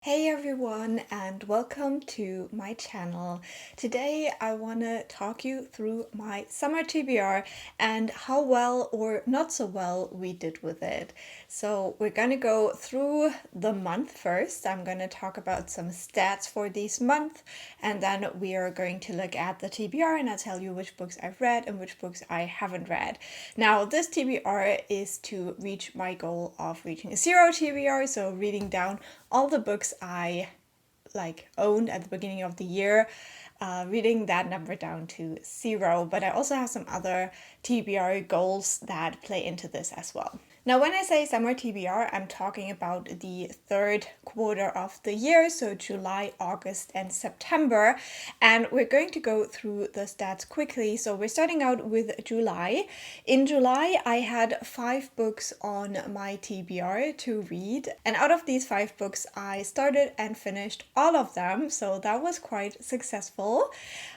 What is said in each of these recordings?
Hey everyone, and welcome to my channel. Today I want to talk you through my summer TBR and how well or not so well we did with it. So we're going to go through the month first. I'm going to talk about some stats for this month, and then we are going to look at the TBR and I'll tell you which books I've read and which books I haven't read. Now this TBR is to reach my goal of reaching a 0 TBR, so reading down all the books I owned at the beginning of the year, reading that number down to 0. But I also have some other TBR goals that play into this as well. Now, when I say summer TBR, I'm talking about the third quarter of the year, so July, August, and September. And we're going to go through the stats quickly. So we're starting out with July. In July, I had 5 books on my TBR to read. And out of these 5 books, I started and finished all of them. So that was quite successful.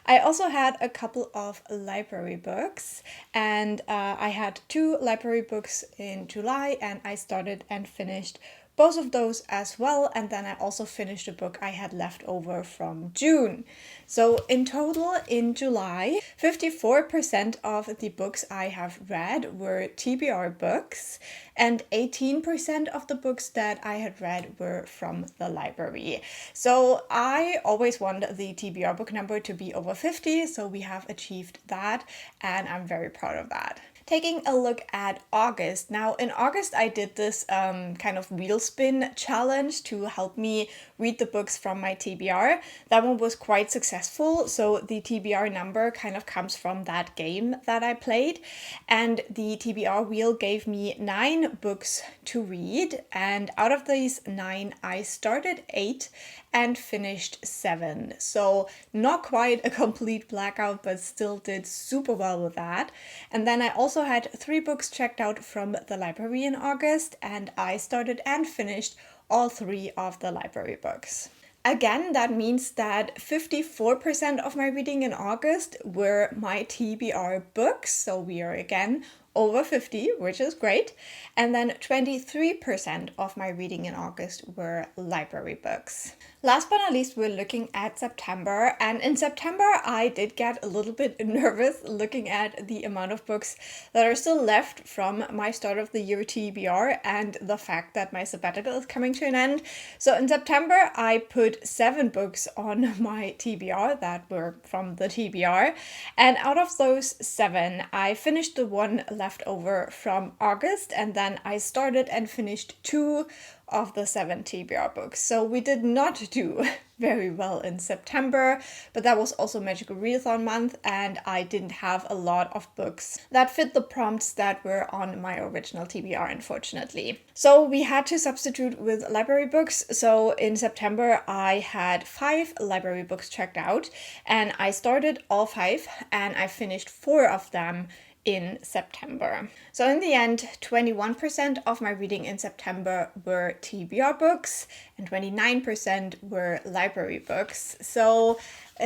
I also had a couple of library books, and I had 2 library books in July, and I started and finished both of those as well. And then I also finished a book I had left over from June. So in total in July, 54% of the books I have read were TBR books, and 18% of the books that I had read were from the library. So I always want the TBR book number to be over 50, so we have achieved that, and I'm very proud of that. Taking a look at August. Now in August I did this kind of wheel spin challenge to help me read the books from my TBR. That one was quite successful, so the TBR number kind of comes from that game that I played, and the TBR wheel gave me 9 books to read, and out of these 9 I started 8 and finished 7. So not quite a complete blackout, but still did super well with that. And then I also had 3 books checked out from the library in August, and I started and finished all 3 of the library books. Again, that means that 54% of my reading in August were my TBR books, so we are again over 50, which is great. And then 23% of my reading in August were library books. Last but not least, we're looking at September. And in September, I did get a little bit nervous looking at the amount of books that are still left from my start of the year TBR and the fact that my sabbatical is coming to an end. So in September, I put 7 books on my TBR that were from the TBR. And out of those 7, I finished the one left over from August, and then I started and finished 2 of the 7 TBR books. So we did not do very well in September, but that was also Magical Readathon month, and I didn't have a lot of books that fit the prompts that were on my original TBR, unfortunately. So we had to substitute with library books. So in September, I had 5 library books checked out, and I started all 5, and I finished 4 of them in September. So in the end, 21% of my reading in September were TBR books and 29% were library books. So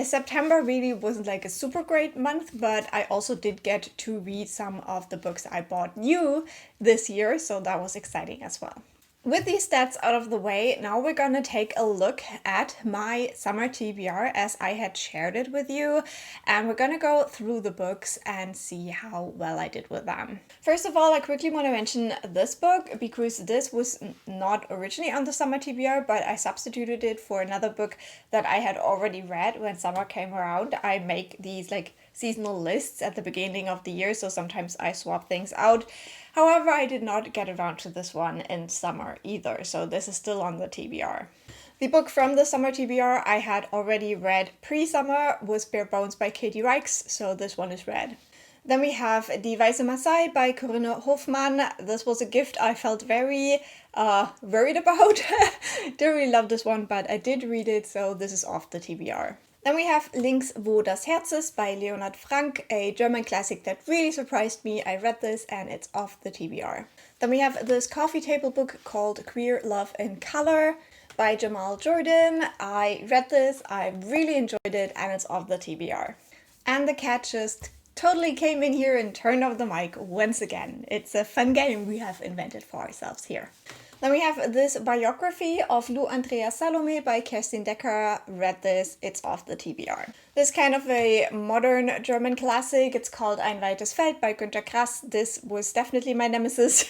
September really wasn't like a super great month, but I also did get to read some of the books I bought new this year, so that was exciting as well. With these stats out of the way, now we're gonna take a look at my summer TBR as I had shared it with you, and we're gonna go through the books and see how well I did with them. First of all, I quickly want to mention this book because this was not originally on the summer TBR, but I substituted it for another book that I had already read when summer came around. I make these seasonal lists at the beginning of the year, so sometimes I swap things out. However, I did not get around to this one in summer either, so this is still on the TBR. The book from the summer TBR I had already read pre-summer was Bare Bones by Katie Reichs, so this one is read. Then we have Die Weiße Maasai by Corinne Hofmann. This was a gift I felt very worried about. Didn't really love this one, but I did read it, so this is off the TBR. Then we have Links wo das Herz ist by Leonard Frank, a German classic that really surprised me. I read this and it's off the TBR. Then we have this coffee table book called Queer Love in Color by Jamal Jordan. I read this, I really enjoyed it, and it's off the TBR. And the cat just totally came in here and turned off the mic once again. It's a fun game we have invented for ourselves here. Then we have this biography of Lou Andrea Salome by Kerstin Decker. Read this, it's off the TBR. This kind of a modern German classic. It's called Ein weites Feld by Günter Grass. This was definitely my nemesis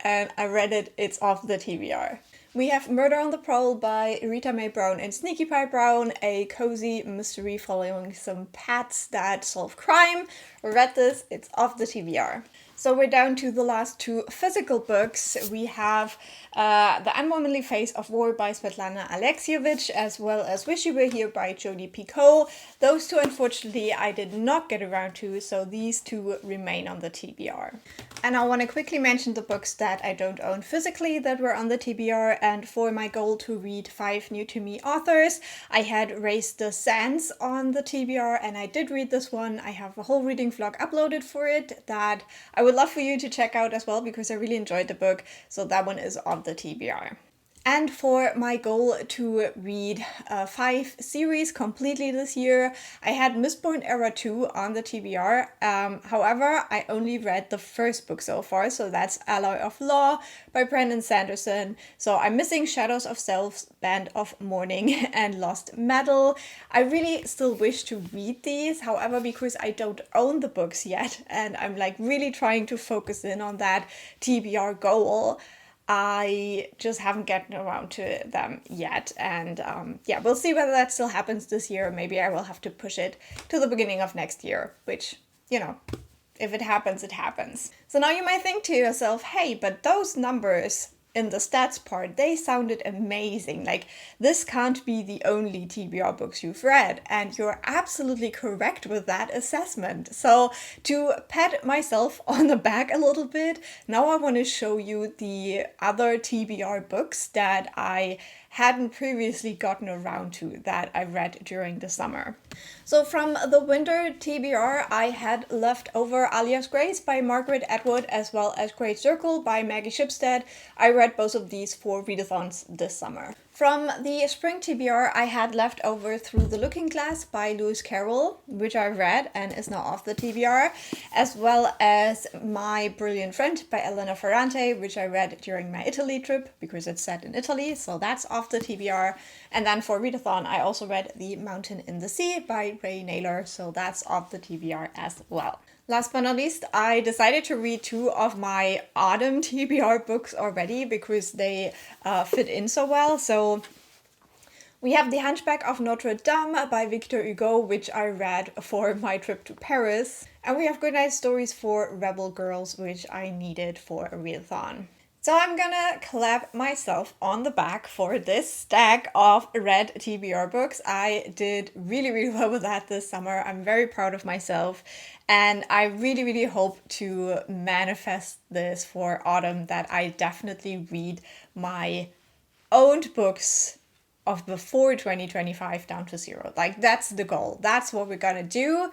and I read it, it's off the TBR. We have Murder on the Prowl by Rita Mae Brown and Sneaky Pie Brown, a cozy mystery following some pets that solve crime. Read this, it's off the TBR. So we're down to the last two physical books. We have The Unwomanly Face of War by Svetlana Alexievich, as well as Wish You Were Here by Jodi Picoult. Those two, unfortunately, I did not get around to, so these two remain on the TBR. And I want to quickly mention the books that I don't own physically that were on the TBR. And for my goal to read 5 new to me authors, I had Raise the Sands on the TBR, and I did read this one. I have a whole reading vlog uploaded for it that I would love for you to check out as well, because I really enjoyed the book. So that one is on the TBR. And for my goal to read 5 series completely this year, I had Mistborn Era 2 on the TBR. However, I only read the first book so far, so that's Alloy of Law by Brandon Sanderson. So I'm missing Shadows of Selves, Band of Mourning, and Lost Metal. I really still wish to read these, however, because I don't own the books yet, and I'm like really trying to focus in on that TBR goal, I just haven't gotten around to them yet. And yeah, we'll see whether that still happens this year. Maybe I will have to push it to the beginning of next year, which, you know, if it happens, it happens. So now you might think to yourself, hey, but those numbers in the stats part, they sounded amazing. Like, this can't be the only TBR books you've read. And you're absolutely correct with that assessment. So to pat myself on the back a little bit, now I want to show you the other TBR books that I hadn't previously gotten around to that I read during the summer. So from the winter TBR, I had left over Alias Grace by Margaret Atwood, as well as Great Circle by Maggie Shipstead. I read both of these for readathons this summer. From the spring TBR, I had left over Through the Looking Glass by Lewis Carroll, which I read and is now off the TBR, as well as My Brilliant Friend by Elena Ferrante, which I read during my Italy trip because it's set in Italy, so that's off the TBR. And then for readathon, I also read The Mountain in the Sea by Ray Naylor, so that's off the TBR as well. Last but not least, I decided to read 2 of my autumn TBR books already because they fit in so well. So we have The Hunchback of Notre Dame by Victor Hugo, which I read for my trip to Paris. And we have Goodnight Stories for Rebel Girls, which I needed for a readathon. So I'm gonna clap myself on the back for this stack of read TBR books. I did really, really well with that this summer. I'm very proud of myself. And I really, really hope to manifest this for autumn, that I definitely read my owned books of before 2025 down to 0. Like, that's the goal. That's what we're gonna do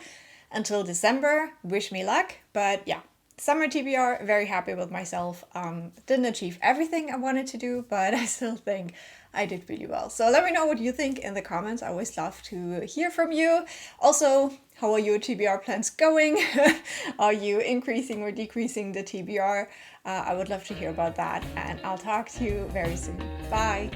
until December. Wish me luck. But yeah. Summer TBR, very happy with myself. Didn't achieve everything I wanted to do, but I still think I did really well. So let me know what you think in the comments. I always love to hear from you. Also, how are your TBR plans going? Are you increasing or decreasing the TBR? I would love to hear about that, and I'll talk to you very soon. Bye.